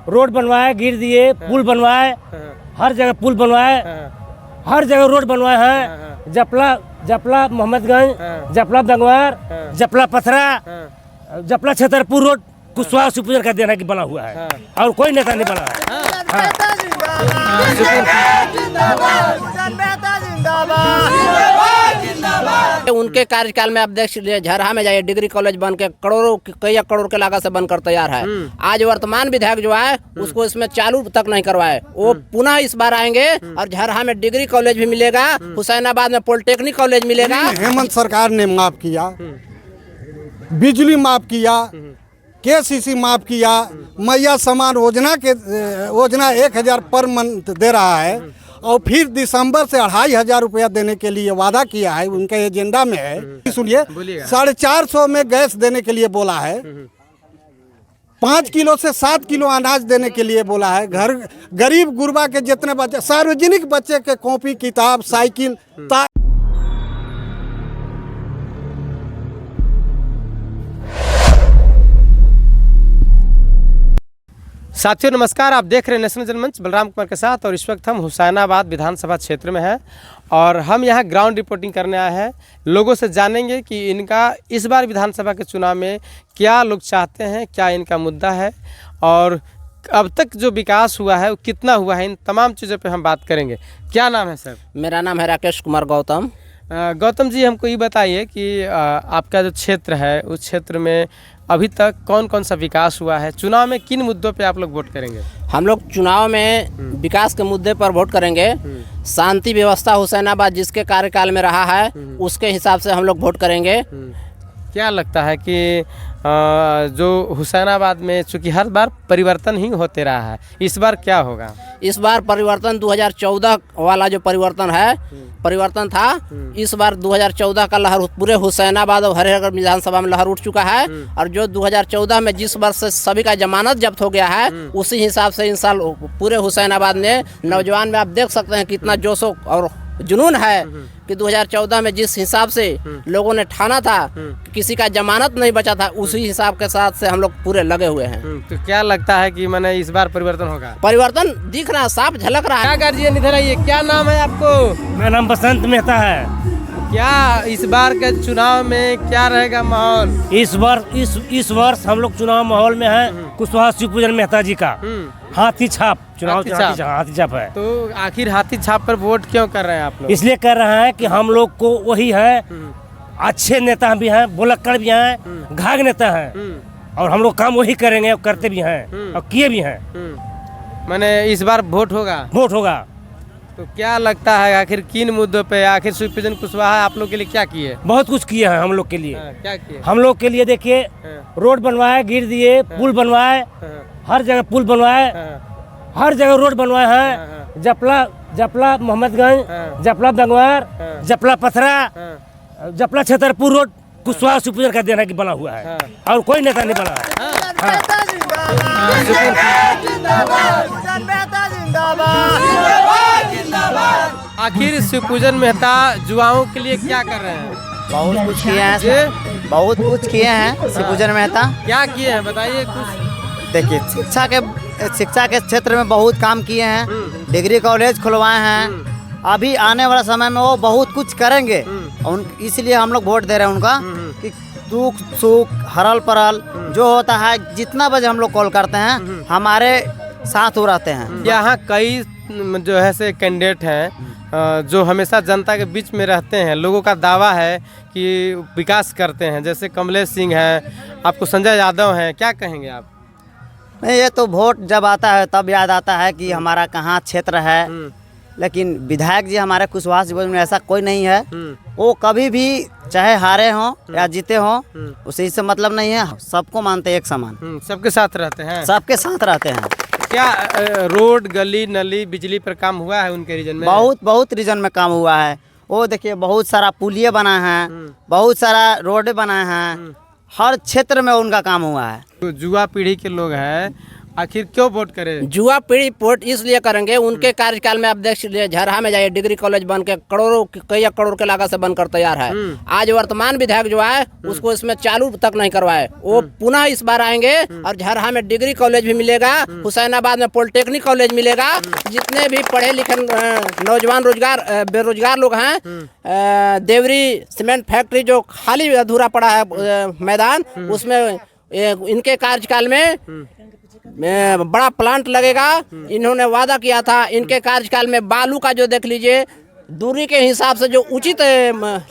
Road बनवाए, गिर दिए, पुल बनवाए, हर जगह पुल बनवाए, हर जगह रोड बनवाए हैं। जपला मोहम्मदगंज, जपला दंगवार, जपला पथरा, जपला छतरपुर रोड कुशवाहा सुपुजन का देना की बना हुआ है और कोई नेता नहीं बना है। उनके कार्यकाल में आप देख लीजिए, झरहा में जाइए, डिग्री कॉलेज बन के कई करोड़ के लागत से बनकर तैयार है। आज वर्तमान विधायक जो है उसको इसमें चालू तक नहीं करवाए। वो पुनः इस बार आएंगे और झरहा में डिग्री कॉलेज भी मिलेगा, हुसैनाबाद में पॉलिटेक्निक कॉलेज मिलेगा। हेमंत सरकार ने माफ किया, बिजली माफ किया, KCC माफ किया, मैया समान योजना 1000 पर मंथ दे रहा है और फिर दिसंबर से 2500 रुपया देने के लिए वादा किया है, उनके एजेंडा में है। सुनिए, 450 में गैस देने के लिए बोला है, 5 किलो से 7 किलो अनाज देने के लिए बोला है। घर गरीब गुरबा के जितने बच्चे, सार्वजनिक बच्चे के कॉपी किताब साइकिल साथियों नमस्कार, आप देख रहे हैं नेशनल जनमंच बलराम कुमार के साथ। और इस वक्त हम हुसैनाबाद विधानसभा क्षेत्र में हैं और हम यहाँ ग्राउंड रिपोर्टिंग करने आए हैं। लोगों से जानेंगे कि इनका इस बार विधानसभा के चुनाव में क्या लोग चाहते हैं, क्या इनका मुद्दा है और अब तक जो विकास हुआ है वो कितना हुआ है। इन तमाम चीज़ों पे हम बात करेंगे। क्या नाम है सर? मेरा नाम है राकेश कुमार गौतम। गौतम जी, हमको ये बताइए कि आपका जो क्षेत्र है उस क्षेत्र में अभी तक कौन कौन सा विकास हुआ है? चुनाव में किन मुद्दों पे आप लोग वोट करेंगे? हम लोग चुनाव में विकास के मुद्दे पर वोट करेंगे। शांति व्यवस्था हुसैनाबाद जिसके कार्यकाल में रहा है उसके हिसाब से हम लोग वोट करेंगे। क्या लगता है कि जो हुसैनाबाद में चूँकि हर बार परिवर्तन ही होते रहा है, इस बार क्या होगा? इस बार परिवर्तन 2014 वाला जो परिवर्तन था, इस बार 2014 का लहर पूरे हुसैनाबाद और हरिहरगढ़ विधानसभा में लहर उठ चुका है। और जो 2014 में जिस वर्ष से सभी का जमानत जब्त हो गया है उसी हिसाब से इन साल पूरे हुसैनाबाद में नौजवान में आप देख सकते हैं कितना जोश और जुनून है कि 2014 में जिस हिसाब से लोगों ने ठाना था कि किसी का जमानत नहीं बचा था, उसी हिसाब के साथ से हम लोग पूरे लगे हुए हैं। तो क्या लगता है कि मैंने इस बार परिवर्तन होगा? परिवर्तन दिख रहा, साफ झलक रहा है। क्या गार्जियन इधर आइए, क्या नाम है आपको? मेरा नाम बसंत मेहता है। क्या इस बार के चुनाव में क्या रहेगा माहौल? इस वर्ष हम लोग चुनाव माहौल में है कुशवाहा शिवपूजन मेहता जी का हाथी छाप चुनाव, हाथी छाप है। तो आखिर हाथी छाप पर वोट क्यों कर रहे हैं आप लोग? इसलिए कर रहे हैं कि हम लोग को वही है, अच्छे नेता भी हैं, बुलक्कड़ भी हैं, घाघ नेता हैं और हम लोग काम वही करेंगे और करते भी हैं और किए भी हैं। मैंने इस बार वोट होगा। तो क्या लगता है आखिर किन मुद्दों पे? आखिर शिवपूजन कुशवाहा आप लोग के लिए क्या किए? बहुत कुछ किए हैं हम लोग के लिए। क्या किए? हम लोग के लिए देखिए, रोड बनवाए, गिर दिए, पुल बनवाए, हर जगह पुल बनवाए, हर जगह रोड बनवाए हैं। जपला मोहम्मदगंज, जपला दंगवार, जपला पथरा, जपला छतरपुर रोड कुशवाहा सुपुजन का देना की बना हुआ है और कोई नेता नहीं बना है। आखिर शिवपूजन मेहता युवाओं के लिए क्या कर रहे हैं? बहुत कुछ किए हैं शिवपूजन मेहता। क्या किए हैं बताइए कुछ। देखिए, शिक्षा के क्षेत्र में बहुत काम किए हैं, डिग्री कॉलेज खुलवाए हैं। अभी आने वाला समय में वो बहुत कुछ करेंगे, इसलिए हम लोग वोट दे रहे हैं उनका कि दुख सुख हरल परल जो होता है, जितना बजे हम लोग कॉल करते हैं हमारे साथ वो रहते हैं। यहाँ कई जो है से कैंडिडेट हैं जो हमेशा जनता के बीच में रहते हैं, लोगों का दावा है कि विकास करते हैं, जैसे कमलेश सिंह हैं, आपको संजय यादव हैं, क्या कहेंगे आप? नहीं, ये तो वोट जब आता है तब याद आता है कि हमारा कहाँ क्षेत्र है, लेकिन विधायक जी हमारे कुशवाहा शिवपूजन में ऐसा कोई नहीं है। वो कभी भी चाहे हारे हों या जीते हों उसी से मतलब नहीं है, सबको मानते हैं एक समान, सबके साथ रहते हैं। सबके साथ रहते हैं। क्या रोड गली नली बिजली पर काम हुआ है उनके रीजन में? बहुत रीजन में काम हुआ है। वो देखिए, बहुत सारा पुलिया बना है, बहुत सारा रोड बनाए हैं, हर क्षेत्र में उनका काम हुआ है। तो युवा पीढ़ी के लोग हैं आखिर क्यों वोट करें? युवा पीढ़ी वोट इसलिए करेंगे, उनके कार्यकाल में आप देख लीजिए, झरहा में जाइए, डिग्री कॉलेज बन के करोड़ों कई करोड़ के लागत से बनकर तैयार है। आज वर्तमान विधायक जो है उसको इसमें चालू तक नहीं करवाए, वो पुनः इस बार आएंगे और झरहा में डिग्री कॉलेज भी मिलेगा, हुसैनाबाद में पॉलिटेक्निक कॉलेज मिलेगा। जितने भी पढ़े लिखे नौजवान बेरोजगार लोग हैं, देवरी सीमेंट फैक्ट्री जो खाली अधूरा पड़ा है मैदान, उसमें इनके कार्यकाल में बड़ा प्लांट लगेगा। इन्होंने वादा किया था, इनके कार्यकाल में बालू का जो देख लीजिए, दूरी के हिसाब से जो उचित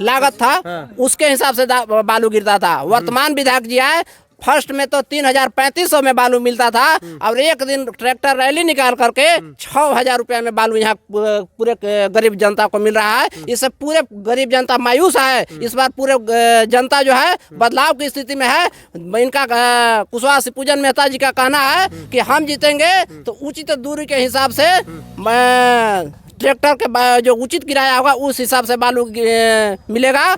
लागत था उसके हिसाब से बालू गिरता था। वर्तमान विधायक जी आए, फर्स्ट में तो 3,3500 में बालू मिलता था, और एक दिन ट्रैक्टर रैली निकाल करके 6,000 रुपया में बालू यहाँ पूरे गरीब जनता को मिल रहा है। इससे पूरे गरीब जनता मायूस है। इस बार पूरे जनता जो है बदलाव की स्थिति में है। इनका कुशवाहा शिवपूजन मेहता जी का कहना है कि हम जीतेंगे तो उचित दूरी के हिसाब से ट्रैक्टर के जो उचित किराया होगा उस हिसाब से बालू मिलेगा,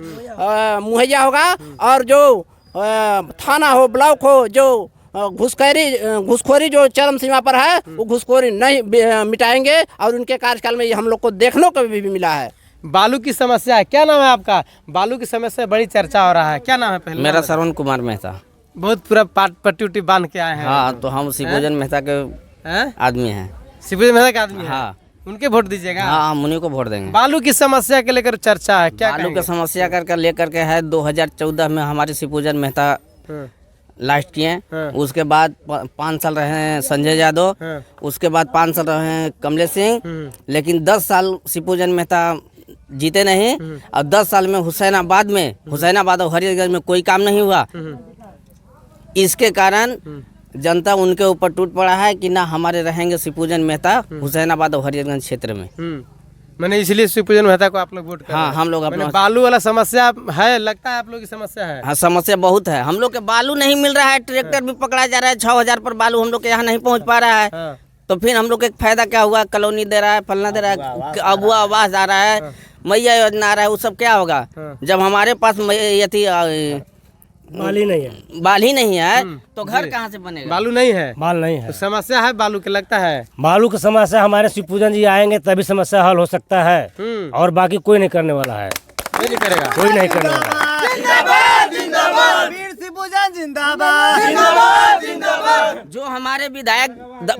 मुहैया होगा। और जो थाना हो, ब्लॉक हो, जो घुसखोरी जो चरम सीमा पर है, वो घुसखोरी नहीं मिटाएंगे, और उनके कार्यकाल में ये हम लोग को देखने को भी मिला है। बालू की समस्या है, क्या नाम है आपका? बालू की समस्या बड़ी चर्चा हो रहा है, क्या नाम है पहले? मेरा श्रवण कुमार मेहता। बहुत पूरा पट्टी उट्टी बांध के आए हैं। हाँ, तो हम शिवपूजन मेहता के आदमी हैं। शिवपूजन मेहता के आदमी हैं? हाँ। उनके वोट दीजिएगा? हाँ, हम उन्हीं को वोट देंगे। बालू की समस्या के लेकर चर्चा है, क्या बालू की समस्या कर लेकर के है। 2014 में हमारे शिवपूजन मेहता लास्ट किए। उसके बाद 5 साल रहे हैं संजय यादव, उसके बाद 5 साल रहे हैं कमलेश सिंह, लेकिन 10 साल शिवपूजन मेहता जीते नहीं। और 10 साल में हुसैनाबाद और हरियाणा में कोई काम नहीं हुआ। इसके कारण जनता उनके ऊपर टूट पड़ा है कि ना हमारे रहेंगे शिवपूजन मेहता हुसैनाबाद और हरियाणा क्षेत्र में। मैंने इसलिए शिवपूजन मेहता को आप लोग वोट कर हाँ, हम लोग अपना बालू वाला समस्या है, लगता है आप लोग की समस्या है? हाँ, समस्या बहुत है। हम लोग के बालू नहीं मिल रहा है, ट्रैक्टर भी पकड़ा जा रहा है, 6,000 पर बालू हम लोग के यहाँ नहीं पहुँच पा रहा है। तो फिर हम लोग के फायदा क्या हुआ? कॉलोनी दे रहा है, फलना दे रहा है, अबुआ आवास आ रहा है, मैया योजना आ रहा है, वो सब क्या होगा जब हमारे पास बाल ही नहीं है तो घर कहाँ से बनेगा? बालू नहीं है, माल नहीं है, तो समस्या है बालू की, लगता है। बालू की समस्या हमारे शिवपूजन जी आएंगे तभी समस्या हल हो सकता है, और बाकी कोई नहीं करने वाला है। कोई नहीं करेगा, कोई नहीं करने वाला है। जो हमारे विधायक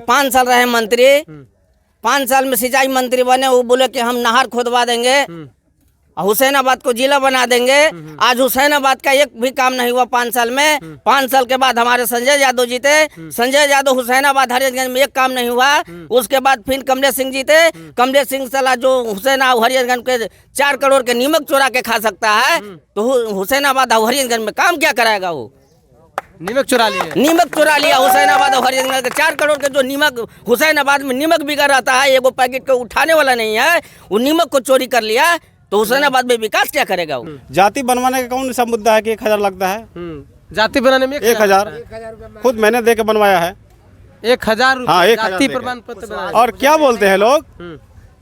5 साल रहे मंत्री, 5 साल में सिंचाई मंत्री बने, वो बोले कि हम नहर खोदवा देंगे, हुसैनाबाद को जिला बना देंगे। आज हुसैनाबाद का एक भी काम नहीं हुआ 5 साल में। 5 साल के बाद हमारे संजय यादव जीते, संजय यादव हुसैनाबाद हरियाणगंज में एक काम नहीं हुआ। उसके बाद फिर कमलेश सिंह जीते, कमलेश सिंह सलाह जो हुसैनाबाद हरियाणगंज के 4 करोड़ के नीमक चोरा के खा सकता है, तो हुसैनाबाद और हरियाणगंज में काम क्या कराएगा? वो नीमक चुरा लिया हुसैनाबाद और हरियाणगंज के 4 करोड़ के जो नीमक, हुसैनाबाद में नीमक बिका रहता है, एगो पैकेट को उठाने वाला नहीं है, वो नीमक को चोरी कर लिया, तो हुसैनाबाद में विकास क्या करेगा? वो जाति बनवाने का कौन सा मुद्दा है कि 1,000 लगता है? जाति बनाने में 1,000 खुद मैंने दे के बनवाया है। 1,000 हाँ, 1,000 जाति प्रमाण पत्र। और क्या बोलते हैं लोग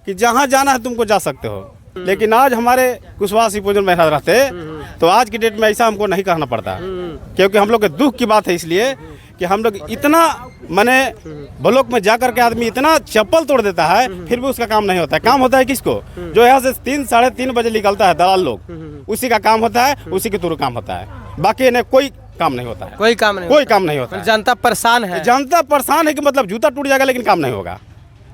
कि जहाँ जाना है तुमको जा सकते हो, लेकिन आज हमारे कुशवाहा शिवपूजन में रहते तो आज की डेट में ऐसा हमको नहीं करना पड़ता, क्योंकि हम लोग के दुख की बात है इसलिए कि हम लोग इतना माने ब्लॉक में जाकर के आदमी इतना चप्पल तोड़ देता है, फिर भी उसका काम नहीं होता है। काम होता है किसको? जो यहाँ से 3 साढ़े 3 बजे निकलता है दलाल लोग, उसी का काम होता है, उसी के थ्रू काम होता है, बाकी इन्हें कोई काम नहीं होता है। कोई काम नहीं होता है। जनता परेशान है। जनता परेशान है कि मतलब जूता टूट जाएगा लेकिन काम नहीं होगा।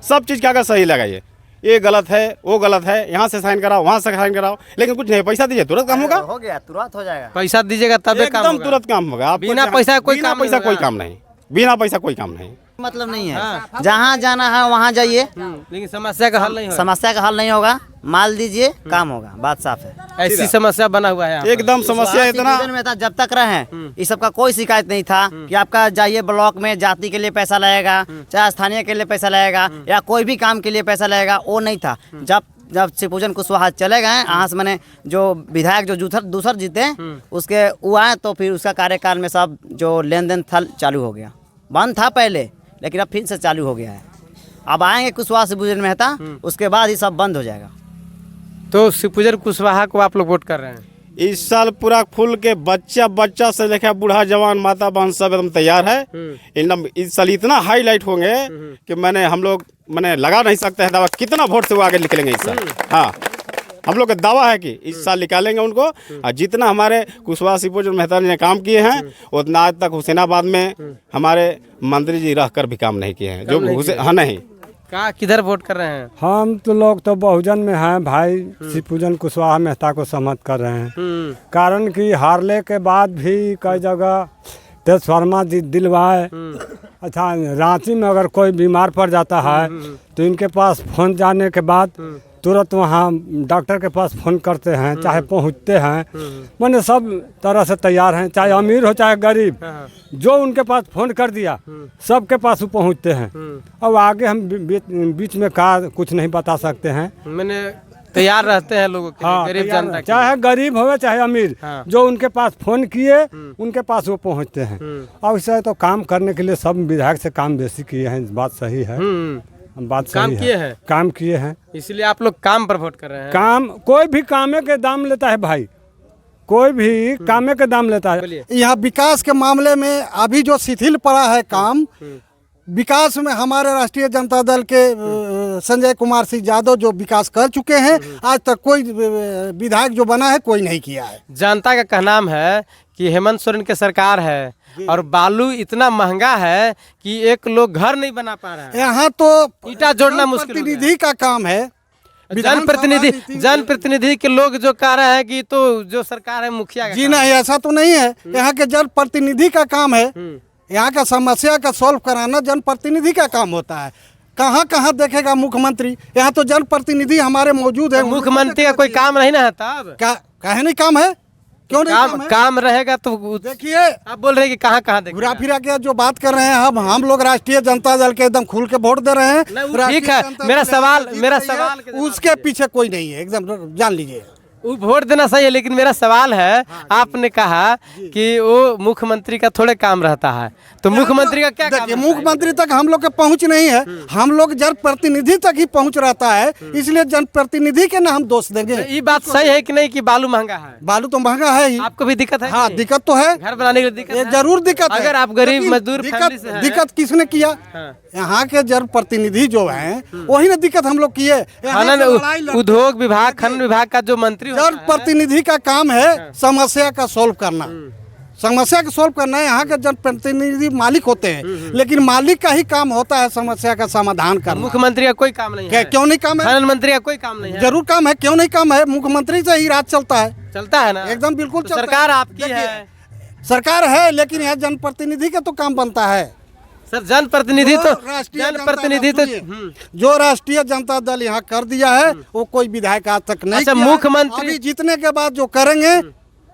सब चीज़ क्या सही लगाइए, ये गलत है, वो गलत है, यहाँ से साइन कराओ, वहाँ से साइन कराओ, लेकिन कुछ नहीं, पैसा दीजिए तुरंत काम होगा। हो गया, तुरंत हो जाएगा। पैसा दीजिएगा तबे काम एकदम तुरंत काम होगा। बिना पैसा कोई काम नहीं, बिना पैसा कोई काम नहीं। मतलब नहीं है, जहाँ जाना है वहाँ जाइए, लेकिन समस्या का हल नहीं होगा। समस्या का हल नहीं होगा, माल दीजिए, काम होगा, बात साफ है। ऐसी समस्या बना हुआ है एकदम समस्या इतना में था जब तक रहे, इस सब का कोई शिकायत नहीं था कि आपका जाइए ब्लॉक में जाति के लिए पैसा लगेगा, चाहे स्थानीय के लिए पैसा लगेगा, या कोई भी काम के लिए पैसा लगेगा, वो नहीं था। जब शिवपूजन कुशवाहा चले गए यहाँ से, मैंने जो विधायक जो दूसर जीते उसके वो आए, तो फिर उसका कार्यकाल में सब जो लेन देन था चालू हो गया। बंद था पहले, लेकिन अब फिर से चालू हो गया है। अब आएंगे कुशवाहा शिवपूजन मेहता, उसके बाद ही सब बंद हो जाएगा। तो शिवपूजन कुशवाहा को आप लोग वोट कर रहे हैं? इस साल पूरा फुल के बच्चा से लेकर बूढ़ा जवान माता बहन सब एकदम तैयार है। एकदम इस साल इतना हाईलाइट होंगे कि हम लोग लगा नहीं सकते हैं दावा कितना वोट से वो आगे निकलेंगे इस साल। हाँ, हम लोग का दावा है कि इस साल निकालेंगे उनको। और जितना हमारे कुशवाहा शिवपूजन मेहता जी ने काम किए हैं उतना आज तक हुसैनाबाद में हमारे मंत्री जी रहकर भी काम नहीं किए हैं। जो हाँ नहीं कहाँ किधर वोट कर रहे हैं? हम तो लोग तो बहुजन में हैं भाई, शिवपूजन कुशवाहा मेहता को समर्थ कर रहे हैं। कारण कि हारले के बाद भी कई जगह तेज शर्मा जी दिलवाए। अच्छा, रांची में अगर कोई बीमार पड़ जाता है तो इनके पास फोन जाने के बाद तुरंत वहाँ डॉक्टर के पास फोन करते हैं, चाहे पहुँचते हैं। मैंने सब तरह से तैयार हैं, चाहे अमीर हो चाहे गरीब, जो उनके पास फोन कर दिया सबके पास वो पहुँचते हैं। अब आगे हम बीच में का कुछ नहीं बता सकते हैं। मैंने तैयार रहते हैं लोगों के लिए, गरीब जनता के चाहे गरीब हो चाहे अमीर, जो उनके पास फोन किए उनके पास वो पहुँचते हैं। अब इसे तो काम करने के लिए सब विधायक से काम बेसी किए हैं, बात सही है। बात काम सही किए है, हैं, काम किए हैं। इसलिए आप लोग काम पर वोट कर रहे हैं। काम कोई भी कामे के दाम लेता है भाई, कोई भी कामे के दाम लेता है। यहाँ विकास के मामले में अभी जो शिथिल पड़ा है काम, विकास में हमारे राष्ट्रीय जनता दल के संजय कुमार सिंह यादव जो विकास कर चुके हैं, आज तक कोई विधायक जो बना है कोई नहीं किया है। जनता का कहना है कि हेमंत सोरेन की सरकार है और बालू इतना महंगा है कि एक लोग घर नहीं बना पा रहा है। यहाँ तो ईटा जोड़ना मुश्किल हो गया। प्रतिनिधि का काम है, जनप्रतिनिधि के लोग जो कह रहे हैं कि तो जो सरकार है मुखिया का जी काम नहीं, ऐसा तो नहीं है। यहाँ के जनप्रतिनिधि का काम है, यहाँ का समस्या का सॉल्व कराना जनप्रतिनिधि का काम होता है। कहाँ कहाँ देखेगा मुख्यमंत्री, यहाँ तो जनप्रतिनिधि हमारे मौजूद है। मुख्यमंत्री का कोई काम नहीं ना है तब क्या कहे नहीं काम है, क्यों नहीं काम है? काम रहेगा तो देखिए, आप बोल रहे हैं कि कहाँ कहाँ देखिए घुरा फिरा के जो बात कर रहे हैं, अब हम लोग राष्ट्रीय जनता दल के एकदम खुल के वोट दे रहे हैं। ठीक है, मेरा सवाल उसके पीछे कोई नहीं है, एकदम जान लीजिए। वो वोट देना सही है, लेकिन मेरा सवाल है, आपने कहा कि वो मुख्यमंत्री का थोड़े काम रहता है, तो मुख्यमंत्री का क्या काम देखिए, रहता है? मुख्यमंत्री तक हम लोग के पहुंच नहीं है, हम लोग जनप्रतिनिधि तक ही पहुंच रहता है, इसलिए जनप्रतिनिधि के ना हम दोष देंगे। ये बात सही है कि नहीं कि बालू महंगा है? बालू तो महंगा है ही। आपको भी दिक्कत है? हाँ, दिक्कत तो है, घर बनाने के लिए दिक्कत ये है? जरूर दिक्कत है। अगर आप गरीब लेकिन मजदूर फैमिली से हैं- दिक्कत किसने किया? यहाँ के जनप्रतिनिधि जो हैं वही ना दिक्कत हम लोग किए। उद्योग विभाग, खनन विभाग का जो मंत्री होता है, जनप्रतिनिधि का काम है समस्या का सॉल्व करना, समस्या का सॉल्व करना है। यहाँ के जनप्रतिनिधि मालिक होते हैं, लेकिन मालिक का ही काम होता है समस्या का समाधान करना। मुख्यमंत्री का कोई काम नहीं है? क्यों नहीं काम है? खनन मंत्री का कोई काम नहीं है? जरूर काम है, क्यों नहीं काम है? मुख्यमंत्री से ही राज चलता है, चलता है ना? एकदम बिल्कुल तो चलता सरकार है। आपकी देखिए, है, सरकार है, लेकिन यहाँ जनप्रतिनिधि का तो काम बनता है। सर जनप्रतिनिधि तो जो राष्ट्रीय जनता दल यहाँ कर दिया है वो कोई विधायक आज तक नहीं अच्छा, किया है। मुख्यमंत्री- अभी जीतने के बाद जो करेंगे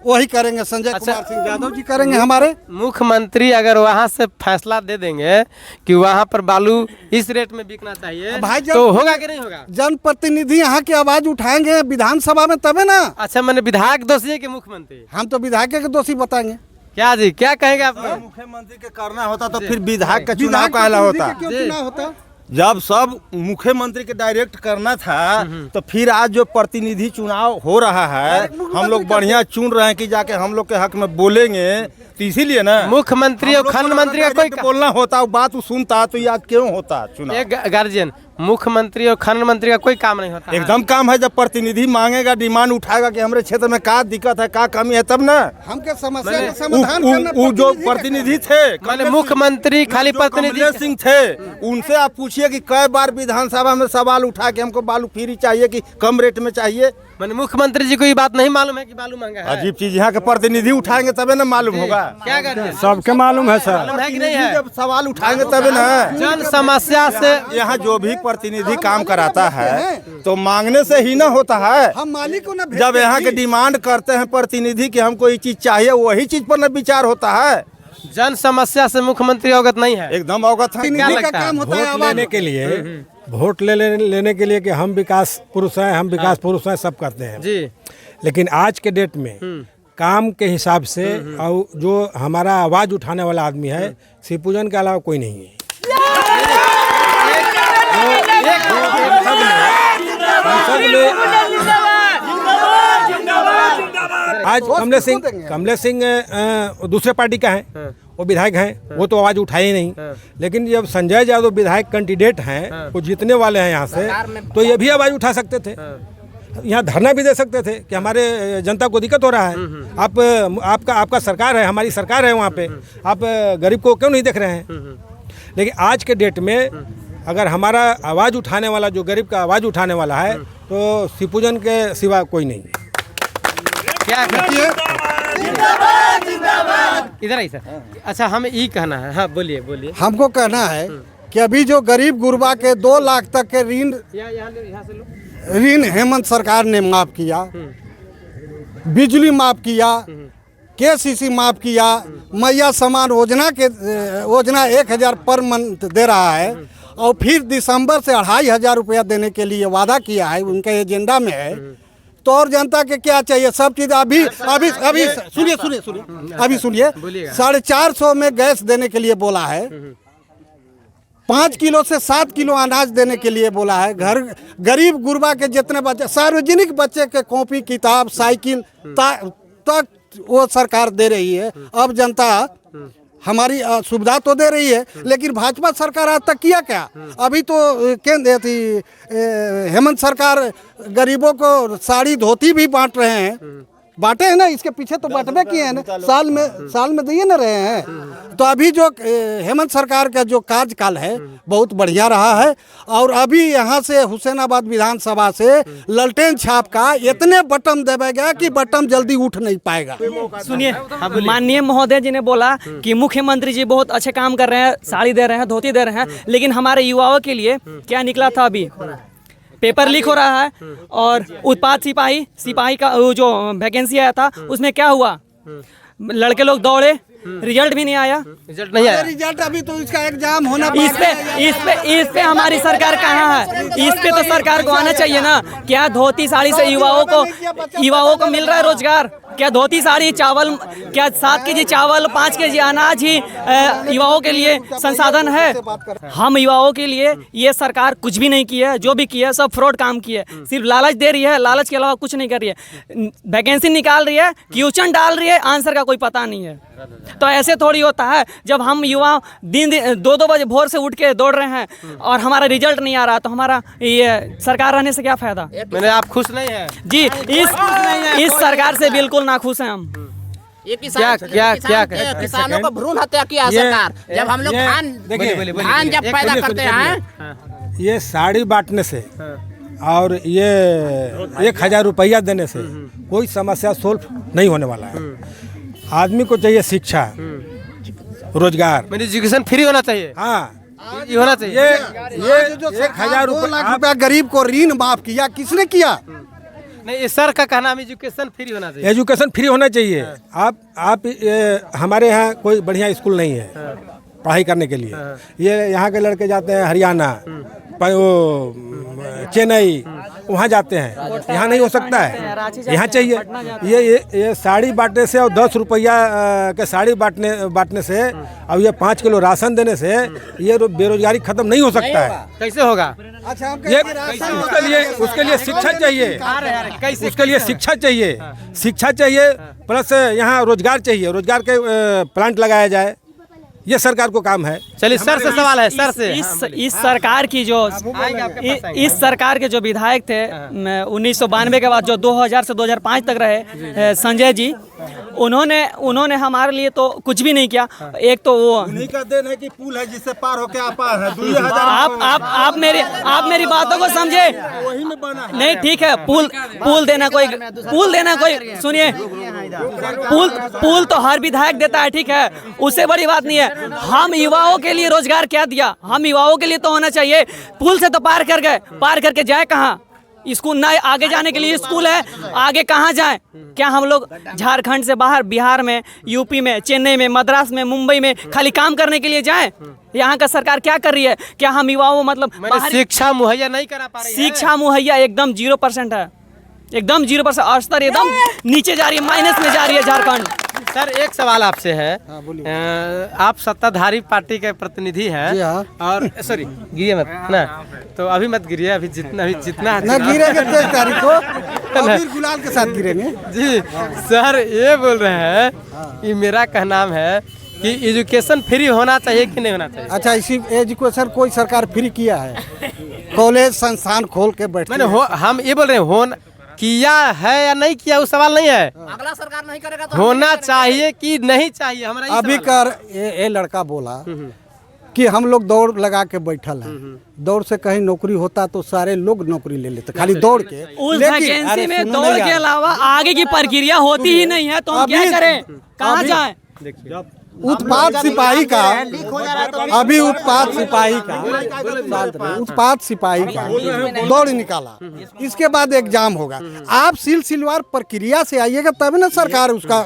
वही करेंगे, संजय कुमार सिंह यादव जी करेंगे हमारे। मुख्यमंत्री अगर वहाँ से फैसला दे देंगे कि वहाँ पर बालू इस रेट में बिकना चाहिए, भाई तो होगा कि नहीं होगा? जनप्रतिनिधि यहाँ की आवाज उठाएंगे विधानसभा में, तबे ना। अच्छा, मैंने विधायक दोषी है कि मुख्यमंत्री? हम तो विधायक के दोषी बताएंगे। क्या जी, क्या कहेंगे आप? मुख्यमंत्री के करना होता तो फिर विधायक का चुनाव काला होता। क्यों चुनाव होता? जब सब मुख्यमंत्री के डायरेक्ट करना था तो फिर आज जो प्रतिनिधि चुनाव हो रहा है, हम लोग बढ़िया चुन रहे हैं कि जाके हम लोग के हक में बोलेंगे, तो इसीलिए ना मुख्यमंत्री और खनन मंत्री का कोई बोलना होता, बात सुनता तो याद क्यों होता चुनाव? एक गार्जियन, मुख्यमंत्री और खनन मंत्री का कोई काम नहीं होता? एकदम काम है, जब प्रतिनिधि मांगेगा, डिमांड उठाएगा कि हमारे क्षेत्र में क्या दिक्कत है, क्या कमी है, तब ना हमके समस्या का समाधान करना वो जो प्रतिनिधि थे, मैंने मुख्यमंत्री खाली प्रतिनिधि कमलेश सिंह थे, उनसे आप पूछिए कि कई बार विधानसभा में सवाल उठा के हमको बालू फ्री चाहिए कि कम रेट में चाहिए। मैंने मुख्यमंत्री जी को ये बात नहीं मालूम है कि बालू महंगा है? अजीब चीज, यहाँ के प्रतिनिधि उठाएंगे तबे ना मालूम होगा। क्या करते? सबके मालूम है सर। मालूम है कि नहीं है? जब सवाल उठाएंगे तबे ना। जन समस्या से यहाँ जो भी प्रतिनिधि काम कराता है तो मांगने से ही ना होता है। हम मालिक को ना भेज जब यहाँ के डिमांड करते हैं प्रतिनिधि कि हमको ये चीज चाहिए, वही चीज पर ना विचार होता है। जन समस्या से मुख्यमंत्री अवगत नहीं है? एकदम अवगत है। क्या प्रतिनिधि का लगता है? काम होता है वोट लेने के लिए, वोट लेने के लिए कि हम विकास पुरुष हैं, हम विकास पुरुष हैं, सब करते हैं जी। लेकिन आज के डेट में काम के हिसाब से और जो हमारा आवाज उठाने वाला आदमी है, शिवपूजन के अलावा कोई नहीं है। आज कमलेश सिंह दूसरे पार्टी का है, वो विधायक हैं, वो तो आवाज़ उठाए ही नहीं। लेकिन जब संजय यादव विधायक कैंडिडेट हैं, वो जीतने वाले हैं यहाँ से, तो ये भी आवाज़ उठा सकते थे, यहाँ धरना भी दे सकते थे कि हमारे जनता को दिक्कत हो रहा है, आपका सरकार है, हमारी सरकार है, वहाँ पे आप गरीब को क्यों नहीं देख रहे हैं। लेकिन आज के डेट में अगर हमारा आवाज़ उठाने वाला, जो गरीब का आवाज़ उठाने वाला है, तो शिवपूजन के सिवा कोई नहीं है। क्या इधर आई सर। अच्छा, हमें ये कहना है। हाँ, बोलिए बोलिए। हमको कहना है कि अभी जो गरीब गुरबा के 2 लाख तक के ऋण हेमंत सरकार ने माफ किया, बिजली माफ किया, KCC माफ किया, मैया समान योजना 1000 पर मंथ दे रहा है, और फिर दिसंबर से 2500 रुपया देने के लिए वादा किया है, उनके एजेंडा में है। तो और जनता के क्या चाहिए? सब चीज अभी सुनिए 450 में गैस देने के लिए बोला है, 5 किलो से 7 किलो अनाज देने के लिए बोला है। घर गरीब गुरबा के जितने बच्चे, सार्वजनिक बच्चे के कॉपी किताब साइकिल तक वो सरकार दे रही है। अब जनता हमारी सुविधा तो दे रही है, लेकिन भाजपा सरकार आज तक किया क्या? अभी तो केंद्र थी हेमंत सरकार गरीबों को साड़ी धोती भी बांट रहे हैं, बांटे हैं ना, इसके पीछे तो बांटने किए हैं ना, साल में दिए ना रहे हैं। तो अभी जो हेमंत सरकार का जो कार्यकाल है बहुत बढ़िया रहा है, और अभी यहाँ से हुसैनाबाद विधानसभा से ललटेन छाप का इतने बटन दबेगा कि बटन जल्दी उठ नहीं पाएगा। सुनिए, माननीय महोदय जी ने बोला कि मुख्यमंत्री जी बहुत अच्छे काम कर रहे हैं, साड़ी दे रहे हैं, धोती दे रहे हैं, लेकिन हमारे युवाओं के लिए क्या निकला था? अभी पेपर लीक हो रहा है, और उत्पाद सिपाही का जो वैकेंसी आया था उसमें क्या हुआ? लड़के लोग दौड़े, रिजल्ट भी नहीं आया। रिजल्ट अभी तो इसका एग्जाम होना। इस पे हमारी सरकार कहाँ है? इस पे तो सरकार को आना चाहिए ना। क्या धोती साड़ी से युवाओं को मिल रहा है रोजगार? क्या धोती साड़ी चावल, क्या 7 केजी चावल 5 केजी अनाज ही युवाओं के लिए संसाधन है? हम युवाओं के लिए ये सरकार कुछ भी नहीं की है, जो भी की है सब फ्रॉड काम की है, सिर्फ लालच दे रही है, लालच के अलावा कुछ नहीं कर रही है। वैकेंसी निकाल रही है, क्वेश्चन डाल रही है, आंसर का कोई पता नहीं है। तो ऐसे थोड़ी होता है। जब हम युवा दिन 2-2 बजे भोर से उठ के दौड़ रहे हैं और हमारा रिजल्ट नहीं आ रहा, तो हमारा ये सरकार रहने से क्या फायदा? मैंने आप खुश नहीं है जी? इस सरकार से बिल्कुल ना खुश हैं हम। ये किसानों को भ्रूण हत्या किया सरकार। जब हम लोग धान जब पैदा करते हैं, ये साड़ी बांटने से और ये 1000 रुपया देने से कोई समस्या सोल्व नहीं होने वाला है। आदमी को चाहिए शिक्षा, रोजगार, एजुकेशन फ्री होना चाहिए। हाँ, ये होना चाहिए। ये जो 1000 रुपया गरीब को ऋण माफ किया, किसने किया? नहीं, सर का कहना है एजुकेशन फ्री होना चाहिए। एजुकेशन फ्री होना चाहिए। आप हमारे यहाँ कोई बढ़िया स्कूल नहीं है पढ़ाई करने के लिए। ये यहाँ के लड़के जाते हैं हरियाणा, चेन्नई, वहाँ जाते हैं। यहाँ नहीं हो सकता है, यहाँ चाहिए। ये साड़ी बांटने से और 10 रुपया के साड़ी बांटने से और ये 5 किलो राशन देने से ये बेरोजगारी खत्म नहीं हो सकता है। कैसे होगा? अच्छा, ये उसके लिए शिक्षा चाहिए, उसके लिए शिक्षा चाहिए, प्लस यहाँ रोजगार चाहिए, रोजगार के प्लांट लगाया जाए। ये सरकार को काम है। चलिए, सर से सवाल है। सर से इस सरकार की जो इस सरकार के जो विधायक थे 1992 के बाद जो 2000 से 2005 तक रहे संजय जी, उन्होंने हमारे लिए तो कुछ भी नहीं किया। एक तो वो उन्हीं का देन है कि पुल है जिससे पार होके आप पार है। 2000 आप मेरी बातों को समझे। वही में बना है। नहीं, ठीक है, पुल देना कोई सुनिए, पुल तो हर विधायक देता है, ठीक है, उससे बड़ी बात नहीं है। हम युवाओं के लिए रोजगार क्या दिया? हम युवाओं के लिए तो होना चाहिए। पुल से तो पार कर गए, पार करके जाए कहाँ? स्कूल ना, आगे जाने के लिए स्कूल है, आगे कहाँ जाएं? क्या हम लोग झारखंड से बाहर, बिहार में, यूपी में, चेन्नई में, मद्रास में, मुंबई में खाली काम करने के लिए जाएं? यहाँ का सरकार क्या कर रही है? क्या हम युवाओं मतलब शिक्षा मुहैया नहीं करा पा रही है? शिक्षा मुहैया एकदम 0% है, एकदम 0%। स्तर एकदम नीचे जा रही है, माइनस में जा रही है झारखंड। सर, एक सवाल आपसे है। आप सत्ताधारी पार्टी के प्रतिनिधि हैं, और सॉरी गिरिए मत ना, तो अभी मत गिरिए, अभी जितना ना गिरेगा 23 तारीख को। परिवर्तन है। अबीर गुलाल के साथ गिरेंगे। जी सर, ये बोल रहे हैं कि मेरा कहना है कि एजुकेशन फ्री होना चाहिए कि नहीं होना चाहिए। अच्छा, इसी एजुकेशन कोई सरकार फ्री किया है? कॉलेज संस्थान खोल के बैठे मैंने हम ये बोल रहे हैं किया है या नहीं किया, वो सवाल नहीं है। अगला सरकार नहीं करेगा तो होना चाहिए कि नहीं चाहिए, हमारा ये अभी सवाल कर ये लड़का बोला कि हम लोग दौड़ लगा के बैठल हैं, दौड़ से कहीं नौकरी होता तो सारे लोग नौकरी ले लेते, खाली दौड़ के। उस वैकेंसी में दौड़ के अलावा आगे की प्रक्रिया होती ही नहीं है, तो हम क्या करें, कहाँ जाएं? उत्पाद सिपाही का अभी उत्पाद सिपाही का दौड़ निकाला, इसके बाद एग्जाम होगा। आप सिलसिलेवार प्रक्रिया से आइएगा तब ना सरकार उसका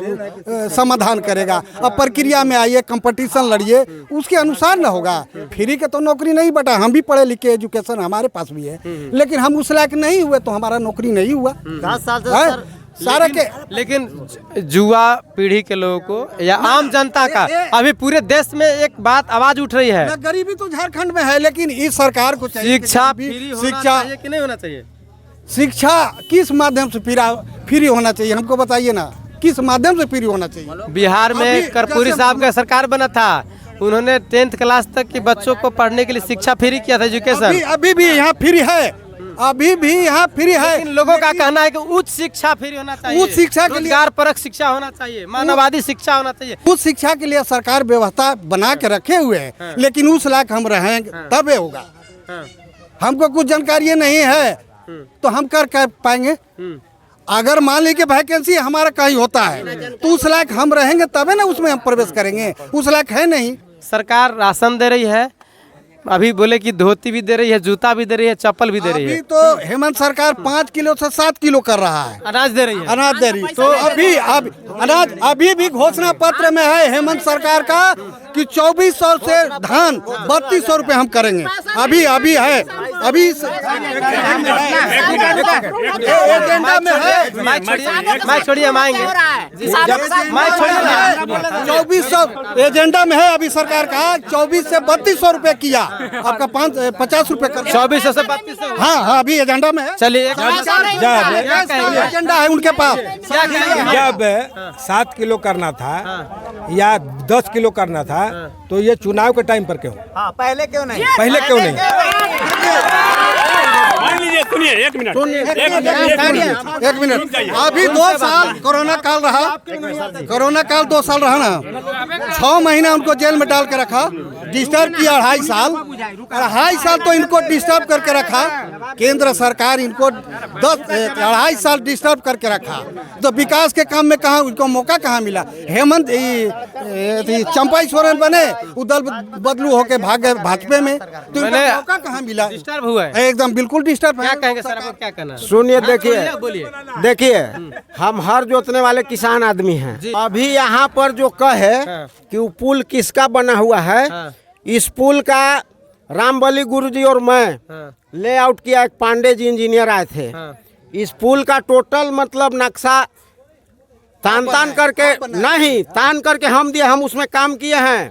समाधान करेगा। अब प्रक्रिया में आइए, कंपटीशन लड़िए, उसके अनुसार ना होगा। फ्री के तो नौकरी नहीं बटा। हम भी पढ़े लिखे, एजुकेशन हमारे पास भी है, लेकिन हम उस लायक नहीं हुए तो हमारा नौकरी नहीं हुआ। 10 साल से सारा के लेकिन युवा पीढ़ी के लोगों को या आम जनता का अभी पूरे देश में एक बात आवाज उठ रही है, गरीबी तो झारखंड में है, लेकिन इस सरकार को चाहिए शिक्षा फ्री होना चाहिए कि नहीं होना चाहिए। शिक्षा किस माध्यम से फ्री होना चाहिए, हमको बताइए ना, किस माध्यम से फ्री होना चाहिए? बिहार में कर्पूरी साहब का सरकार बना था, उन्होंने 10th क्लास तक के बच्चों को पढ़ने के लिए शिक्षा फ्री किया था, एजुकेशन। अभी भी यहाँ फ्री है, अभी भी यहाँ फ्री है। लेकिन लोगों का कहना है कि उच्च शिक्षा फ्री होना चाहिए, उच्च शिक्षा के लिए रोजगार परक शिक्षा होना चाहिए, मानववादी शिक्षा होना चाहिए। उच्च शिक्षा के लिए सरकार व्यवस्था बना के रखे हुए है, लेकिन उस लायक हम रहेंगे तब ये होगा। हमको कुछ जानकारी नहीं है तो हम कर पाएंगे। अगर मान लीजिए वैकेंसी हमारा कहीं होता है तो उस लायक हम रहेंगे तबे ना उसमें हम प्रवेश करेंगे। उस लायक है नहीं। सरकार राशन दे रही है, अभी बोले कि धोती भी दे रही है, जूता भी दे रही है, चप्पल भी दे रही है। अभी तो हेमंत सरकार 5 किलो से 7 किलो कर रहा है, अनाज दे रही है, अनाज दे रही। तो अनाज अभी भी घोषणा पत्र में है हेमंत सरकार का कि 2400 से धान 3200 रुपए हम करेंगे। अभी है, अभी एजेंडा में है। माइक छोड़िए, हम आएंगे। माइक छोड़िए, 2400 एजेंडा में है अभी सरकार का। 24 से 3200 रुपए किया, आपका 50 रुपए कर 2400 से 3200। हाँ, अभी एजेंडा में है। चलिए, एजेंडा है उनके पास। जब 7 किलो करना था या 10 किलो करना था तो ये चुनाव के टाइम पर क्यों? पहले क्यों नहीं? पहले क्यों नहीं? सुनिए, एक मिनट। एक मिनट। अभी 2 साल कोरोना काल रहा, कोरोना काल 2 साल रहा ना। 6 महीना उनको जेल में डाल के रखा, डिस्टर्ब किया 2.5 साल तो इनको डिस्टर्ब करके रखा। केंद्र सरकार इनको 2.5 साल डिस्टर्ब करके रखा, तो विकास के काम में कहाँ उनको मौका कहाँ मिला? हेमंत चंपा सोरेन बने, उदल बदलू होके भागे भाजपा में, तो इनको मौका कहाँ मिला? डिस्टर्ब हुआ है, एकदम बिल्कुल डिस्टर्ब है। क्या कहेंगे सर, आपको क्या कहना है? सुनिए, बोलिए। देखिए हम हर जोतने वाले किसान आदमी हैं। अभी यहाँ पर जो कहे कि वो पुल किसका बना हुआ है, इस पुल का रामबली गुरुजी और मैं लेआउट किया, एक पांडे जी इंजीनियर आए थे। इस पुल का टोटल मतलब नक्शा तान करके नहीं, तान करके हम दिए, हम उसमें काम किए हैं।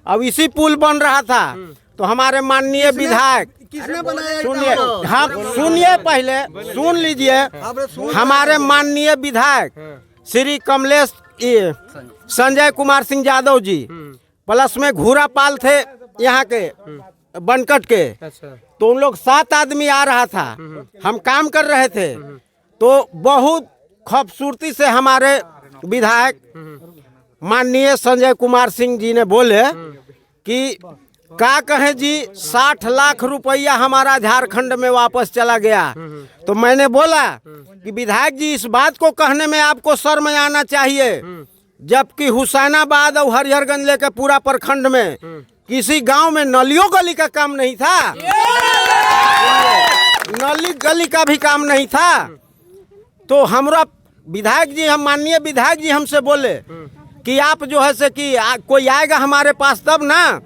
अब इसी पुल बन रहा था तो हमारे माननीय विधायक, किसने बनाया? सुनिए, हाँ सुनिए, पहले सुन लीजिए। हमारे माननीय विधायक श्री कमलेश संजय कुमार सिंह यादव जी, प्लस में घूरापाल थे यहाँ के बनकट के, तो उन लोग 7 आदमी आ रहा था, हम काम कर रहे थे। तो बहुत खूबसूरती से हमारे विधायक माननीय संजय कुमार सिंह जी ने बोले कि क्या कहें जी, 60 लाख रुपया हमारा झारखंड में वापस चला गया। तो मैंने बोला कि विधायक जी, इस बात को कहने में आपको शर्म आना चाहिए, जबकि हुसैनाबाद और हरिहरगंज लेकर पूरा प्रखंड में किसी गांव में नलियों गली का काम नहीं था, नली गली का भी काम नहीं था। तो हमारा विधायक जी, हम माननीय विधायक जी हमसे बोले कि आप जो है से कि कोई आएगा हमारे पास तब ना।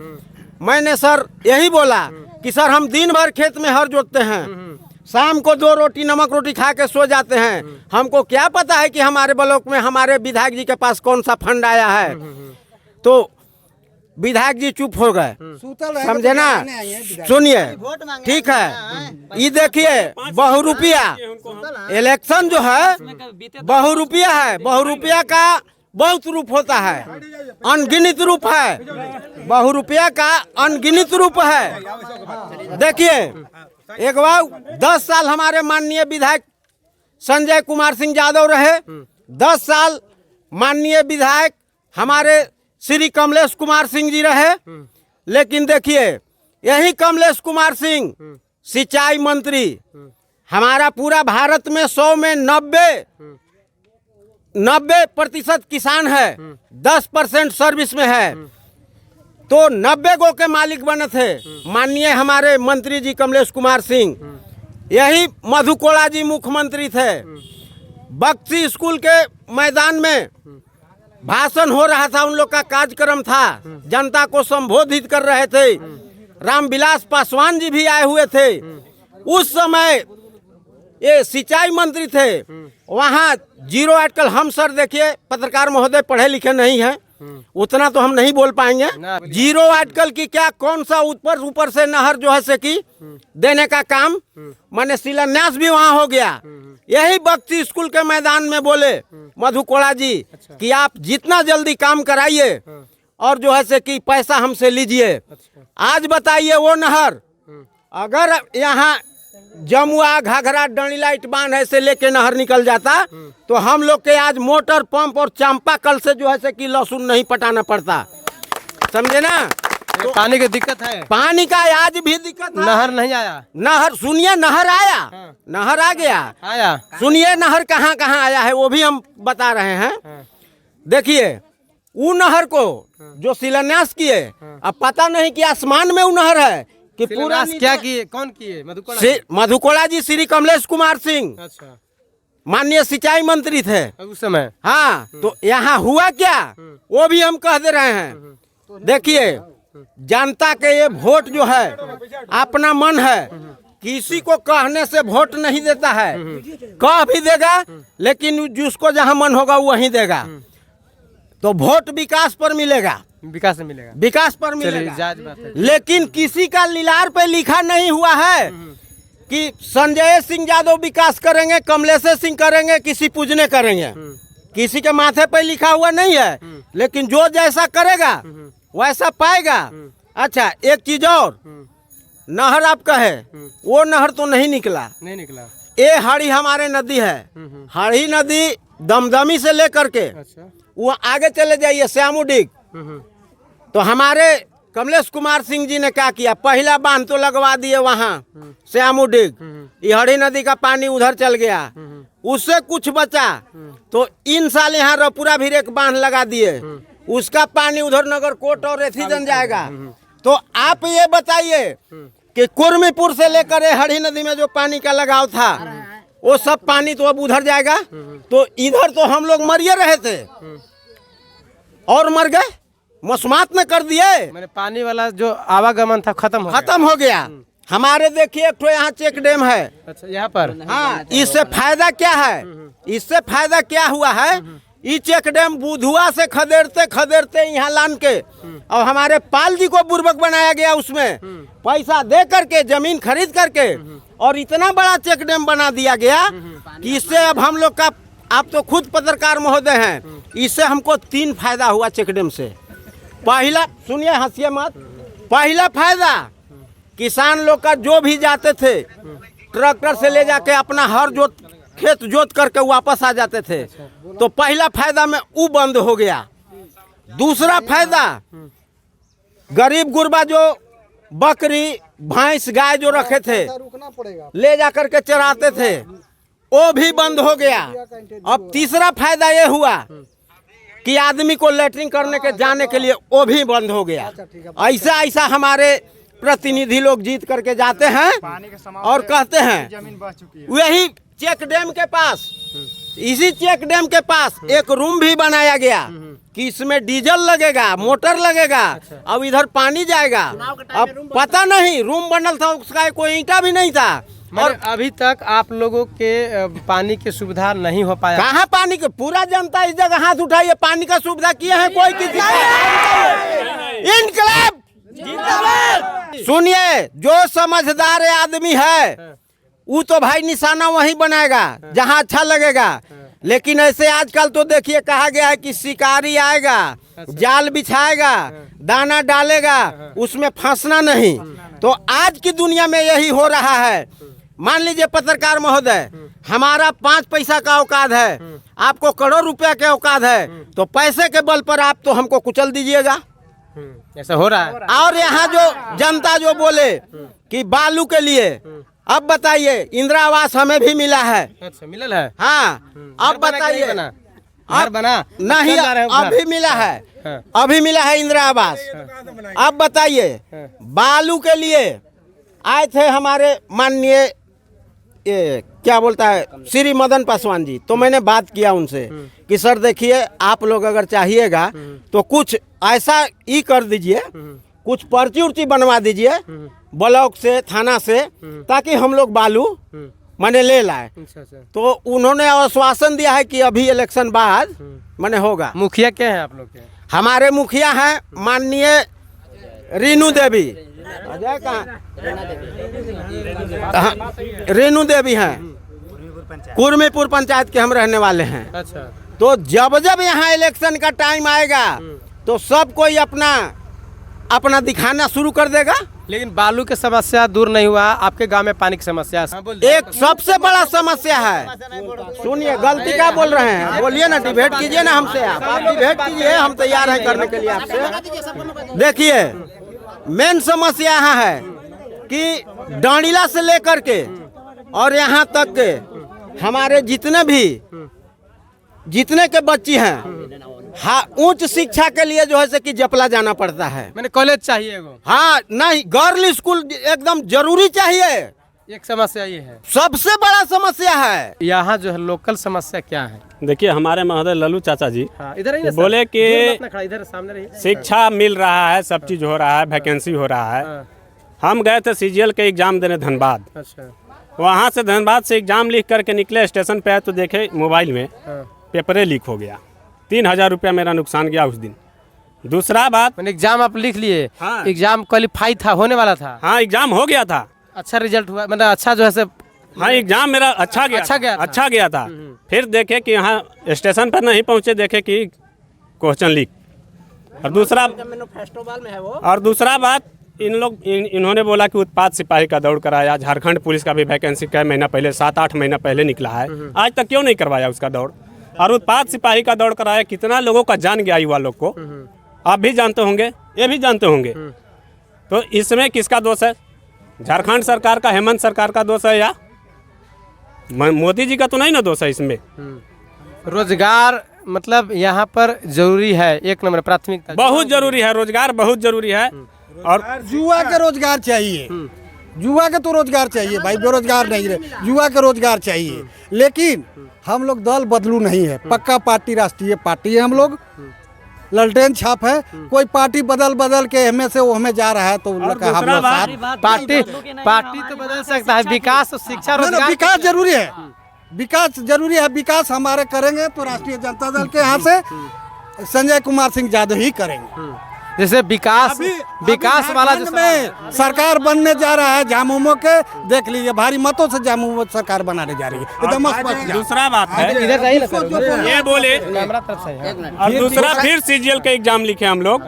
मैंने सर यही बोला कि सर हम दिन भर खेत में हर जोतते हैं, शाम को 2 रोटी नमक रोटी खा के सो जाते हैं, हमको क्या पता है कि हमारे ब्लॉक में हमारे विधायक जी के पास कौन सा फंड आया है। तो विधायक जी चुप हो गए, समझे ना। सुनिए, ठीक है, ये देखिए बहुरूपिया इलेक्शन जो है बहुरूपिया है, बहुरूपिया का बहुत रूप होता है, अनगिनत रूप है, बहुरूपिया का अनगिनत रूप है। देखिए एक बार 10 साल हमारे माननीय विधायक संजय कुमार सिंह यादव रहे, 10 साल माननीय विधायक हमारे श्री कमलेश कुमार सिंह जी रहे, लेकिन देखिए यही कमलेश कुमार सिंह सिंचाई मंत्री, हमारा पूरा भारत में 100 में 90% किसान है, 10% सर्विस में है, तो 90 गो के मालिक बने थे माननीय हमारे मंत्री जी कमलेश कुमार सिंह। यही मधुकोड़ा जी मुख्यमंत्री थे। बक्सी स्कूल के मैदान में भाषण हो रहा था, उन लोग का कार्यक्रम था, जनता को संबोधित कर रहे थे। रामविलास पासवान जी भी आए हुए थे। उस समय ये सिंचाई मंत्री थे, वहाँ 0 आर्टिकल, हम सर देखिए पत्रकार महोदय पढ़े लिखे नहीं हैं, उतना तो हम नहीं बोल पाएंगे। 0 आर्टिकल की क्या, कौन सा ऊपर से नहर जो है से की देने का काम, माने शिलान्यास भी वहाँ हो गया। यही बक्सी स्कूल के मैदान में बोले मधुकोड़ा जी कि आप जितना जल्दी काम कराइए और जो है से कि पैसा हमसे लीजिए। आज बताइए वो नहर अगर यहाँ जमुआ घाघरा डंडीलाइट बांध ऐसे लेके नहर निकल जाता तो हम लोग के आज मोटर पंप और चांपा कल से जो है से कि लहसुन नहीं पटाना पड़ता, समझे ना। तो पानी की दिक्कत है, पानी का आज भी दिक्कत है। नहर नहीं आया, नहर सुनिए, नहर आया, नहर आ गया, आया, सुनिए नहर कहाँ कहाँ आया है वो भी हम बता रहे हैं। देखिए वो नहर को जो शिलान्यास किए, अब पता नहीं कि आसमान में वो नहर है कि पूरा क्या किए, कौन किए? मधुकोड़ा जी श्री कमलेश कुमार सिंह, अच्छा, माननीय सिंचाई मंत्री थे उस समय। हाँ, तो यहाँ हुआ क्या वो भी हम कह दे रहे हैं। देखिए जनता के ये वोट जो है अपना मन है, किसी को कहने से वोट नहीं देता है, कह भी देगा लेकिन जिसको जहाँ मन होगा वहीं देगा। तो वोट विकास पर मिलेगा, विकास से मिलेगा, विकास पर मिलेगा, जायज बात है। लेकिन किसी का लीलार पे लिखा नहीं हुआ है कि संजय सिंह यादव विकास करेंगे, कमलेश सिंह करेंगे, किसी पूजने करेंगे, किसी के माथे पे लिखा हुआ नहीं है। लेकिन जो जैसा करेगा वैसा पाएगा। अच्छा एक चीज और, नहर आप कहे वो नहर तो नहीं निकला, नहीं निकला। ये हाड़ी हमारे नदी है, हाड़ी नदी दमदमी से लेकर के वो आगे चले जाइए श्यामुडीग, तो हमारे कमलेश कुमार सिंह जी ने क्या किया, पहला बांध तो लगवा दिए वहाँ श्यामुडीग, ये हरी नदी का पानी उधर चल गया, उससे कुछ बचा तो इन साल यहाँ रपुरा भी एक बांध लगा दिए, उसका पानी उधर नगर कोट और रेथीजन जाएगा। तो आप ये बताइए कि कुर्मीपुर से लेकर हरी नदी में जो पानी का लगाव था वो सब पानी तो अब उधर जाएगा, तो इधर तो हम लोग मरिए रहे थे और मर गए, मौसमात न कर दिए, मैंने पानी वाला जो आवागमन था खत्म हो गया। हमारे देखिए एक यहाँ चेक डैम है, अच्छा यहाँ पर, हाँ, इससे फायदा क्या है, इससे फायदा क्या हुआ है, ये चेक डैम बुधुआ से खदेड़ते यहाँ लान के और हमारे पाल जी को बुर्बक बनाया गया, उसमें पैसा दे करके जमीन खरीद करके और इतना बड़ा चेक डैम बना दिया गया कि इससे अब हम लोग का, आप तो खुद पत्रकार महोदय हैं, इससे हमको 3 फायदा हुआ चेक डैम से। पहला सुनिए, हंसिए मत, पहला फायदा किसान लोग का जो भी जाते थे ट्रैक्टर से ले जाके अपना हर खेत जोत करके वापस आ जाते थे, तो पहला फायदा में वो बंद हो गया। दूसरा फायदा, गरीब गुरबा जो बकरी भैंस गाय जो रखे थे ले जा करके चराते थे वो भी बंद हो गया। अब तीसरा फायदा ये हुआ कि आदमी को लैट्रिन करने के जाने के लिए वो भी बंद हो गया। ऐसा ऐसा हमारे प्रतिनिधि लोग जीत करके जाते हैं और कहते हैं वही चेक डैम के पास, इसी चेक डैम के पास एक रूम भी बनाया गया कि इसमें डीजल लगेगा, मोटर लगेगा, अब इधर पानी जाएगा। अब पता नहीं रूम बनल था उसका कोई ईंटा भी नहीं था और अभी तक आप लोगों के पानी की सुविधा नहीं हो पाया। कहाँ पानी के, पूरा जनता इस जगह हाथ उठाइए, पानी का सुविधा किए हैं कोई किसी इनकलाब जिंदाबाद। सुनिए, जो समझदार आदमी है वो तो भाई निशाना वहीं बनाएगा जहाँ अच्छा लगेगा। लेकिन ऐसे आजकल तो देखिए कहा गया है कि शिकारी आएगा, जाल बिछाएगा, दाना डालेगा, उसमें फंसना नहीं। तो आज की दुनिया में यही हो रहा है। मान लीजिए पत्रकार महोदय, हमारा 5 पैसा का औकात है, आपको करोड़ रुपया के औकात है, तो पैसे के बल पर आप तो हमको कुचल दीजिएगा। ऐसा हो रहा है। और यहाँ जो जनता जो बोले कि बालू के लिए, अब बताइए इंदिरा आवास हमें भी मिला है। अच्छा, मिलल है। हाँ, अब बताइए घर बना नहीं, अभी मिला है, अभी मिला है इंदिरा आवास। अब बताइए बालू के लिए आए थे हमारे माननीय क्या बोलता है श्री मदन पासवान जी, तो मैंने बात किया उनसे कि सर देखिए आप लोग अगर चाहिएगा तो कुछ ऐसा ही कर दीजिए, कुछ पर्ची उर्ची बनवा दीजिए ब्लॉक से, थाना से, ताकि हम लोग बालू मैंने ले लाए। तो उन्होंने आश्वासन दिया है कि अभी इलेक्शन बाद मैंने होगा। मुखिया क्या है आप लोग के? हमारे मुखिया हैं माननीय रेणु देवी। अजय कहाँ? रेणु देवी हैं, कुर्मीपुर पंचायत के हम रहने वाले हैं। अच्छा। तो जब जब यहाँ इलेक्शन का टाइम आएगा तो सब कोई अपना अपना दिखाना शुरू कर देगा। लेकिन बालू की समस्या दूर नहीं हुआ, आपके गांव में पानी की समस्या एक सबसे बड़ा समस्या है। सुनिए, गलती क्या बोल रहे हैं, बोलिए ना, डिबेट कीजिए ना हमसे। आप डिबेट कीजिए, हम तैयार हैं करने के लिए आपसे। देखिए मेन समस्या यहाँ है कि डांडिला से लेकर के और यहाँ तक के हमारे जितने के बच्ची हैं, हाँ, उच्च शिक्षा के लिए जो है से कि जपला जाना पड़ता है। मैंने कॉलेज चाहिए वो। हाँ, नहीं, गर्ल स्कूल एकदम जरूरी चाहिए। एक समस्या ये है, सबसे बड़ा समस्या है। यहाँ जो है लोकल समस्या क्या है? देखिए हमारे महोदय लल्लू चाचा जी इधर ही बोले कि इधर सामने रही, शिक्षा मिल रहा है, सब चीज़ हो रहा है, वैकेंसी हो रहा है। हम गए थे CGL के एग्जाम देने धनबाद। अच्छा। वहाँ से धनबाद से एग्जाम लिख करके निकले, स्टेशन पे आए तो देखे मोबाइल में पेपरे लीक हो गया। 3000 रुपया मेरा नुकसान गया उस दिन। दूसरा बात, एग्जाम आप लिख लिए? हाँ। एग्जाम क्वालिफाई था, होने वाला था? हाँ, एग्जाम हो गया था। अच्छा रिजल्ट हुआ, मतलब अच्छा जो है। हाँ, एग्जाम मेरा अच्छा गया था। फिर देखे कि यहाँ स्टेशन पर नहीं पहुँचे, देखे कि क्वेश्चन लीक। और दूसरा बात, इन्होंने बोला कि उत्पाद सिपाही का दौड़ कराया। झारखंड पुलिस का भी वैकेंसी कई महीना पहले, 7-8 महीना पहले निकला है, आज तक क्यों नहीं करवाया उसका दौड़? और उत्पाद सिपाही का दौड़ कराया, कितना लोगों का जान गया युवा लोग को, आप भी जानते होंगे, ये भी जानते होंगे। तो इसमें किसका दोष है? झारखंड सरकार का, हेमंत सरकार का दोष है या मोदी जी का? तो नहीं ना दोष है इसमें। रोजगार मतलब यहाँ पर जरूरी है, एक नंबर प्राथमिकता बहुत जरूरी है, रोजगार बहुत जरूरी है। और युवा के रोजगार चाहिए, युवा के तो रोजगार चाहिए भाई, बेरोजगार नहीं रहे, युवा के रोजगार चाहिए। लेकिन हम लोग दल बदलू नहीं है, पक्का पार्टी राष्ट्रीय पार्टी है हम लोग, ललटेन छाप है। कोई पार्टी बदल के हमें से वो हमें जा रहा है तो उनका हम लोग पार्टी तो बदल सकता है, विकास और शिक्षा रोजगार। विकास जरूरी है, विकास जरूरी है। विकास हमारे करेंगे तो राष्ट्रीय जनता दल के यहाँ से संजय कुमार सिंह यादव ही करेंगे। जैसे विकास वाला जो में सरकार बनने जा रहा है झामुमो के, देख लीजिए भारी मतों से झामुमो सरकार बनाने जा रही है, एकदम स्पष्ट। दूसरा बात है, ये बोले, और दूसरा फिर CGL का एग्जाम लिखे हम लोग,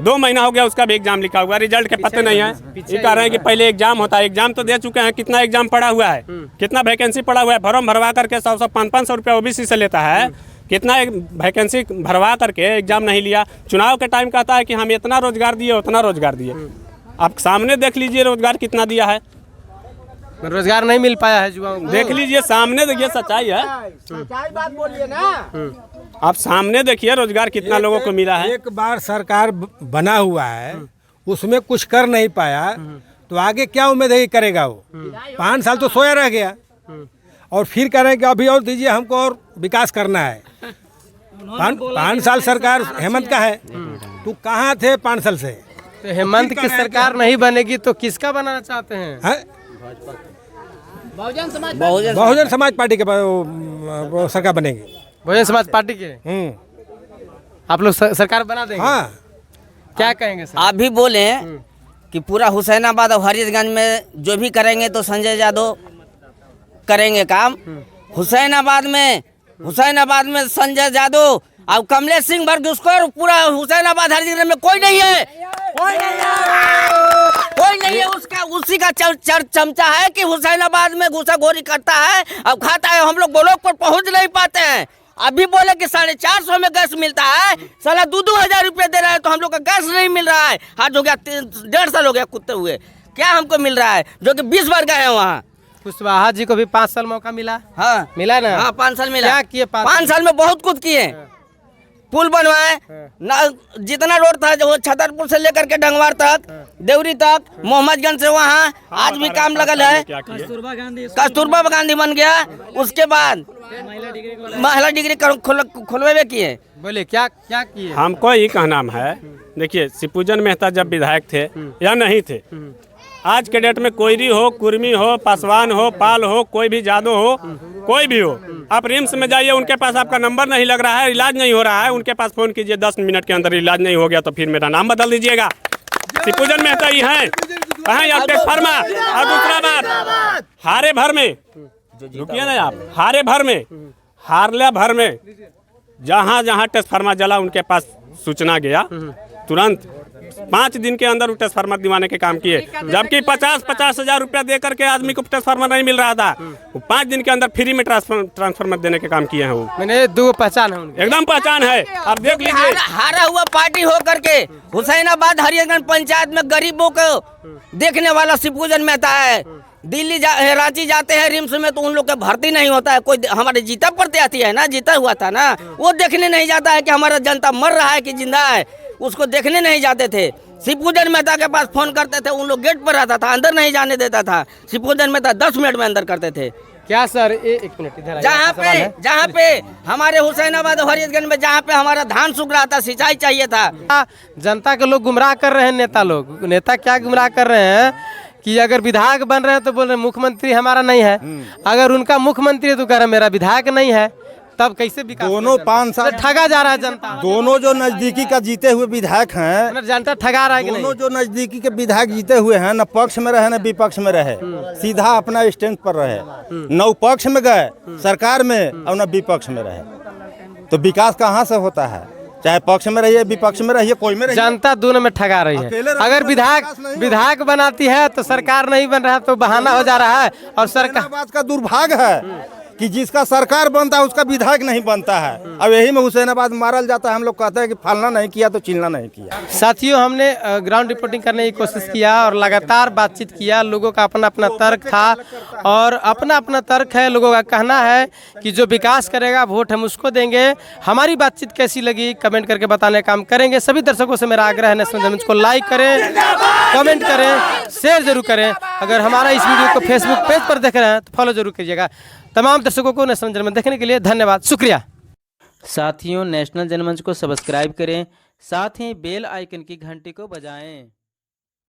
2 महीना हो गया उसका भी एग्जाम लिखा हुआ, रिजल्ट के पते नहीं है। ये कह रहे हैं कि पहले एग्जाम होता है, एग्जाम तो दे चुके हैं, कितना एग्जाम पड़ा हुआ है, कितना वैकेंसी पड़ा हुआ है, फॉर्म भरवा करके 100-500 रुपया OBC से लेता है, कितना वैकेंसी भरवा करके एग्जाम नहीं लिया। चुनाव के टाइम कहता है कि हम इतना रोजगार दिए, उतना रोजगार दिए। आप सामने देख लीजिए रोजगार कितना दिया है, रोजगार नहीं मिल पाया है युवाओं को। देख लीजिए सामने, देखिए सच्चाई है, सच्चाई बात बोलिए ना। आप सामने देखिए रोजगार कितना लोगों को मिला है। एक बार सरकार बना हुआ है, उसमें कुछ कर नहीं पाया तो आगे क्या उम्मीद है करेगा वो? 5 साल तो सोया रह गया और फिर कह रहे हैं कि अभी और दीजिए, हमको और विकास करना है। 5 साल सरकार हेमंत का है, तू कहाँ थे 5 साल से? तो हेमंत की सरकार नहीं बनेगी तो किसका बनाना चाहते हैं? बहुजन समाज पार्टी के वो सरकार बनेगी। बहुजन समाज पार्टी के आप लोग सरकार बना देंगे? हाँ। क्या कहेंगे सर? आप भी बोले कि पूरा हुसैनाबाद और हरीशगंज में जो भी करेंगे तो संजय यादव करेंगे काम। हुसैनाबाद में संजय यादव और कमलेश सिंह वर्ग उसको पूरा हुसैनाबाद हर जिले में कोई नहीं है, कोई नहीं है। उसका उसी का चमचा है कि हुसैनाबाद में घुसाखोरी करता है और खाता है। हम लोग ब्लॉक पर पहुंच नहीं पाते हैं। अभी बोले कि 450 में गैस मिलता है, साला 2-2 हजार रुपये दे रहा है तो हम लोग का गैस नहीं मिल रहा है। आज हो गया 1.5 साल हो गया कुत्ते हुए, क्या हमको मिल रहा है? जो कि 20 बार गए हैं वहाँ। कुशवाहा जी को भी 5 साल मौका मिला। हाँ मिला ना? हाँ 5 साल मिला। क्या किए 5 साल में? बहुत कुछ किए। पुल बनवाए ना, जितना रोड था जो छतरपुर से लेकर के डंगवार तक, देवरी तक, मोहम्मदगंज से वहाँ आज भी काम लगल है। कस्तूरबा गांधी बन गया। उसके बाद महिला डिग्री खुलवे किए। बोले क्या क्या किए? हमको ये कहना है, देखिए शिवपूजन मेहता जब विधायक थे या नहीं थे, आज के डेट में कोयरी हो, कुर्मी हो, पासवान हो, पाल हो, कोई भी जादव हो, कोई भी हो, आप रिम्स में जाइए, उनके पास आपका नंबर नहीं लग रहा है, इलाज नहीं हो रहा है, उनके पास फोन कीजिए, 10 मिनट के अंदर इलाज नहीं हो गया तो फिर मेरा नाम बदल दीजिएगा। शिवपूजन मेहता ही है, कहाँ फरमा। और दूसरा बात, हारे भर में, रुकिए ना आप, हारे भर में, हारले भर में जहाँ जहाँ ट्रांसफार्मर जला उनके पास सूचना गया, तुरंत 5 दिन के अंदर ट्रांसफार्मर दिवाने के काम किए। जबकि 50-50 हजार रुपया दे करके आदमी को ट्रांसफार्मर नहीं मिल रहा था, वो 5 दिन के अंदर फ्री में ट्रांसफार्मर देने के काम किए हैं। वो मैंने 2 पहचान है उनकी, एकदम पहचान है। आप देख लीजिए, हारा हुआ पार्टी हो करके हुसैनाबाद हरियाणा पंचायत में गरीबों को देखने वाला शिवपूजन मेहता है। दिल्ली रांची जाते हैं रिम्स में तो उन लोग का भर्ती नहीं होता है। कोई हमारे जीता प्रत्याशी है ना, जीता हुआ था ना, वो देखने नहीं जाता है कि हमारा जनता मर रहा है कि जिंदा है, उसको देखने नहीं जाते थे। शिवपूजन मेहता के पास फोन करते थे, उन लोग गेट पर रहता था, अंदर नहीं जाने देता था। शिवपूजन मेहता 10 मिनट में अंदर करते थे। क्या सर? एक मिनट इधर। जहाँ पे हमारे हुसैनाबाद हरियतगंज में जहाँ पे हमारा धान सूख रहा था, सिंचाई चाहिए था। जनता के लोग गुमराह कर रहे हैं, नेता लोग। नेता क्या गुमराह कर रहे हैं कि अगर विधायक बन रहे हैं तो बोल रहे हैं मुख्यमंत्री हमारा नहीं है, अगर उनका मुख्यमंत्री है तो कह रहे मेरा विधायक नहीं है। तब कैसे विकास? दोनों 5 साल ठगा जा रहा है जनता। दोनों जो नजदीकी का जीते हुए विधायक हैं, जनता ठगा रहा है कि नहीं? दोनों जो नजदीकी के विधायक जीते हुए हैं, न पक्ष में रहे न विपक्ष में रहे, सीधा अपना स्टैंड पर रहे, न पक्ष में गए सरकार में और न विपक्ष में रहे, तो विकास कहाँ से होता है? चाहे पक्ष में रहिए, विपक्ष में रहिए, कोई में रहिए, जनता दोनों में ठगा रही है। अगर विधायक बनाती है तो सरकार नहीं बन रहा है तो बहाना हो जा रहा है। और सरकार का दुर्भाग्य है कि जिसका सरकार बनता है उसका विधायक नहीं बनता है। अब यही में हुसैनाबाद मारल जाता है। हम लोग कहते हैं कि फलना नहीं किया तो चिलना नहीं किया। साथियों, हमने ग्राउंड रिपोर्टिंग करने की कोशिश किया और लगातार बातचीत किया। लोगों का अपना अपना तर्क था और अपना अपना तर्क है। लोगों का कहना है कि जो विकास करेगा वोट हम उसको देंगे। हमारी बातचीत कैसी लगी कमेंट करके बताने का काम करेंगे। सभी दर्शकों से मेरा आग्रह है, नेशनल जनमंच को लाइक करें, कमेंट करें, शेयर जरूर करें। अगर हमारा इस वीडियो को फेसबुक पेज पर देख रहे हैं तो फॉलो जरूर कीजिएगा। तमाम दर्शकों को नेशनल जनमंच देखने के लिए धन्यवाद, शुक्रिया। साथियों, नेशनल जनमंच को सब्सक्राइब करें, साथ ही बेल आइकन की घंटी को बजाएं।